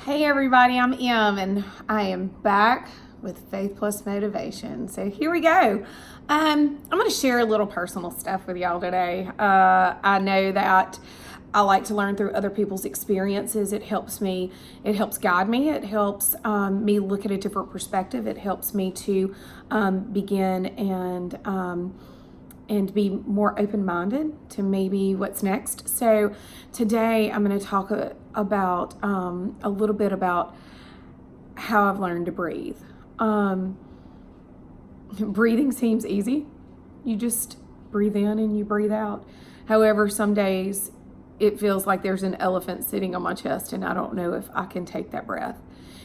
Hey everybody, I'm Em and I am back with Faith Plus Motivation. So here we go. I'm going to share a little personal stuff with y'all today. I know that I like to learn through other people's experiences. It helps me, it helps guide me, it helps me look at a different perspective. It helps me to begin and be more open-minded to maybe what's next. So today I'm going to talk about a little bit about how I've learned to breathe. Breathing seems easy. You just breathe in and you breathe out. However, some days it feels like there's an elephant sitting on my chest and I don't know if I can take that breath.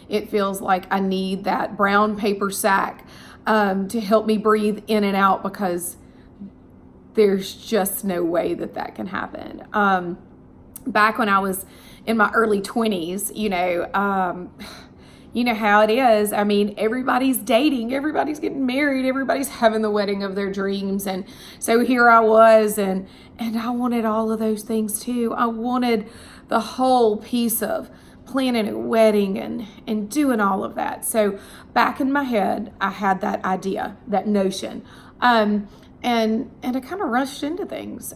It feels like I need that brown paper sack to help me breathe in and out, because there's just no way that can happen. Back when I was in my early 20s, you know how it is. I mean, everybody's dating, everybody's getting married, everybody's having the wedding of their dreams. And so here I was, and I wanted all of those things too. I wanted the whole piece of planning a wedding and doing all of that. So back in my head, I had that idea, that notion. And I kind of rushed into things.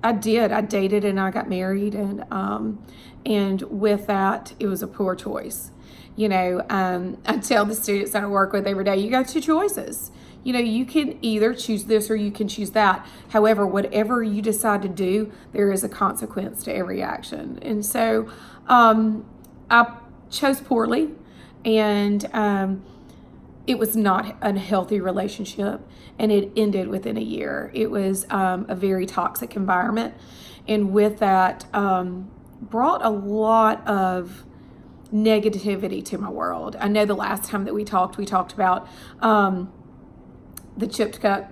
I dated and I got married, and with that, it was a poor choice. I tell the students that I work with every day, you got two choices. You can either choose this or you can choose that. However, whatever you decide to do, there is a consequence to every action. And so I chose poorly, and it was not a healthy relationship, and it ended within a year. It was a very toxic environment, and with that brought a lot of negativity to my world. I know the last time that we talked about the chipped cup.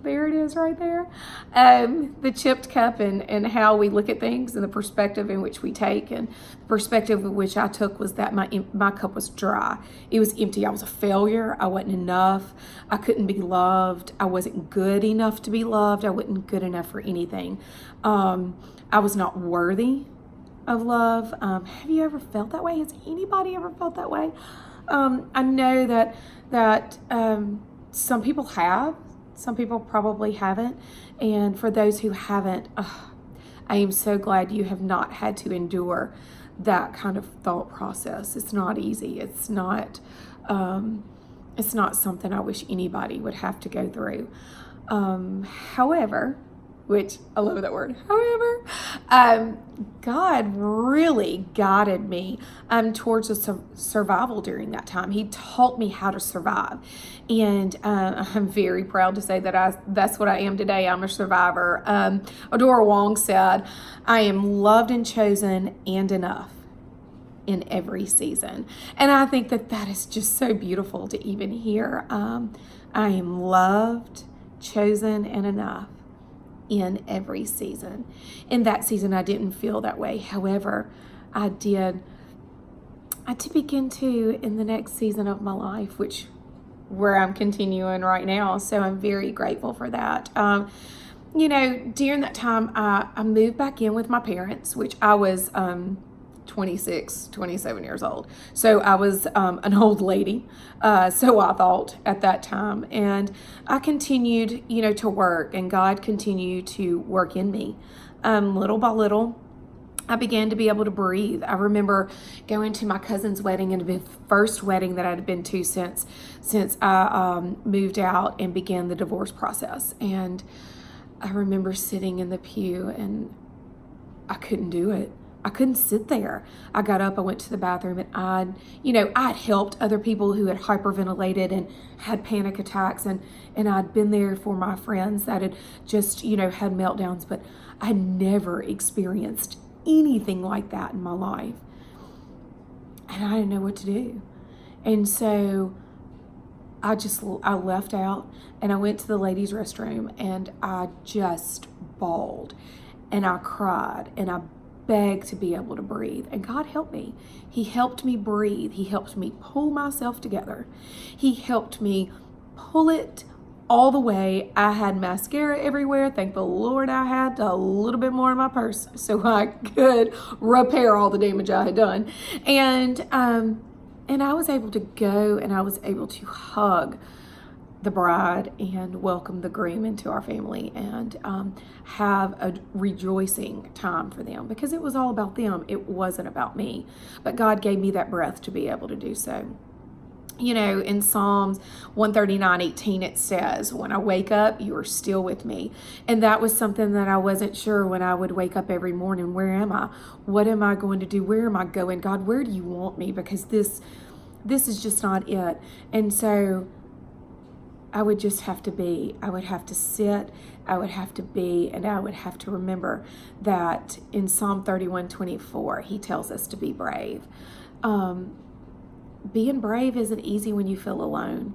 There it is right there. The chipped cup, and how we look at things, and the perspective in which we take. And the perspective in which I took was that my cup was dry. It was empty. I was a failure. I wasn't enough. I couldn't be loved. I wasn't good enough to be loved. I wasn't good enough for anything. I was not worthy of love. Have you ever felt that way? Has anybody ever felt that way? I know that some people have. Some people probably haven't. And for those who haven't, I am so glad you have not had to endure that kind of thought process. It's not easy. It's not something I wish anybody would have to go through. However, which I love that word. However, God really guided me towards a survival during that time. He taught me how to survive, and I'm very proud to say that that's what I am today. I'm a survivor. Adora Wong said, "I am loved and chosen and enough in every season," and I think that is just so beautiful to even hear. I am loved, chosen, and enough in every season. In that season, I didn't feel that way. However, I did begin to in the next season of my life, where I'm continuing right now. So I'm very grateful for that. During that time, I moved back in with my parents, which I was 26, 27 years old. So I was an old lady, so I thought at that time. And I continued, to work, and God continued to work in me. Little by little, I began to be able to breathe. I remember going to my cousin's wedding, and the first wedding that I'd been to since I moved out and began the divorce process. And I remember sitting in the pew, and I couldn't do it. I couldn't sit there. I got up, I went to the bathroom, and I'd helped other people who had hyperventilated and had panic attacks, and I'd been there for my friends that had just, had meltdowns, but I never experienced anything like that in my life. And I didn't know what to do. And so I left out, and I went to the ladies' restroom, and I just bawled, and I cried, and I begged to be able to breathe. And God helped me. He helped me breathe. He helped me pull myself together. He helped me pull it all the way. I had mascara everywhere. Thank the Lord I had a little bit more in my purse so I could repair all the damage I had done. And I was able to go and I was able to hug the bride and welcome the groom into our family and have a rejoicing time for them, because it was all about them. It wasn't about me, but God gave me that breath to be able to do so. You know, in Psalms 139:18, it says, when I wake up, you are still with me. And that was something that I wasn't sure when I would wake up every morning. Where am I? What am I going to do? Where am I going? God, where do you want me? Because this is just not it. And so I would just have to be. I would have to sit. I would have to be. And I would have to remember that in Psalm 31:24, he tells us to be brave. Being brave isn't easy when you feel alone.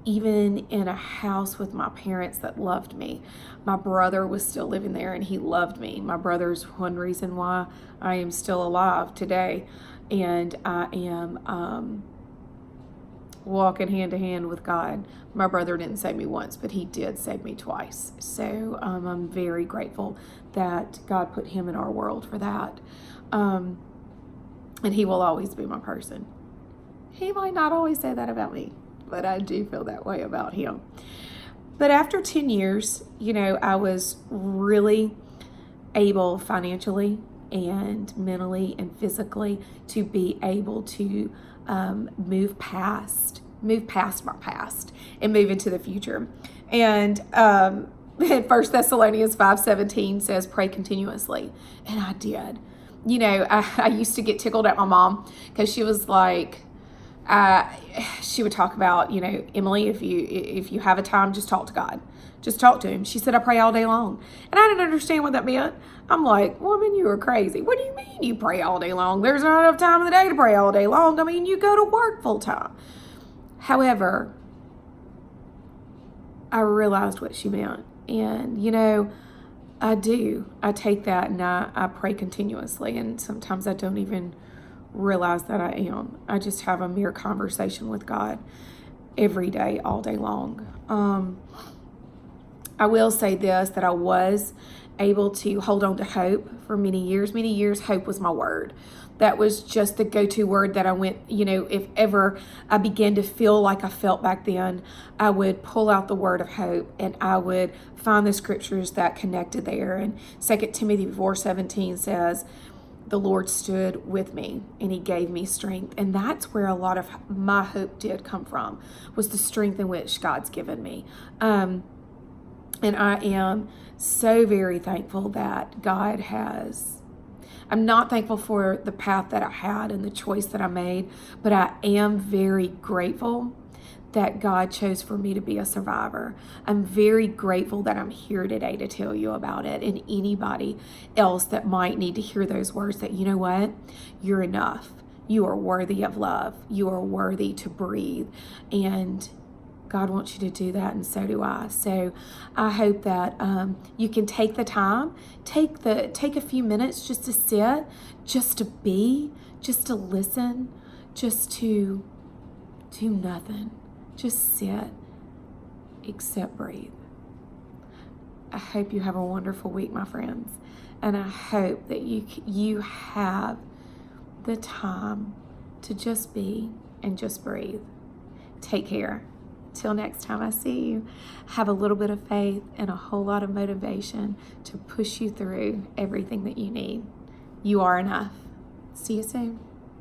Even in a house with my parents that loved me, my brother was still living there and he loved me. My brother's one reason why I am still alive today, and I am walking hand to hand with God. My brother didn't save me once, but he did save me twice. So I'm very grateful that God put him in our world for that. And he will always be my person. He might not always say that about me, but I do feel that way about him. But after 10 years, you know, I was really able financially and mentally and physically to be able to move past my past and move into the future. And 1 Thessalonians 5:17 says, pray continuously. And I did. You know, I used to get tickled at my mom because she was like, she would talk about, you know, Emily, if you have a time, just talk to God. Just talk to him. She said, I pray all day long. And I didn't understand what that meant. I'm like, woman, you are crazy. What do you mean you pray all day long? There's not enough time in the day to pray all day long. I mean, you go to work full time. However, I realized what she meant. And, you know, I do. I take that and I pray continuously. And sometimes I don't even realize that I am. I just have a mere conversation with God every day, all day long. I will say this, that I was able to hold on to hope for many years. Many years, hope was my word. That was just the go-to word that I went, you know, if ever I began to feel like I felt back then, I would pull out the word of hope and I would find the scriptures that connected there. And 2 Timothy 4:17 says, the Lord stood with me and he gave me strength. And that's where a lot of my hope did come from, was the strength in which God's given me. And I am so very thankful that God has. I'm not thankful for the path that I had and the choice that I made, but I am very grateful that God chose for me to be a survivor. I'm very grateful that I'm here today to tell you about it, and anybody else that might need to hear those words, that you know what? You're enough. You are worthy of love. You are worthy to breathe. And God wants you to do that, and so do I. So I hope that you can take the time, take a few minutes just to sit, just to be, just to listen, just to do nothing. Just sit, except breathe. I hope you have a wonderful week, my friends. And I hope that you have the time to just be and just breathe. Take care. Till next time I see you, have a little bit of faith and a whole lot of motivation to push you through everything that you need. You are enough. See you soon.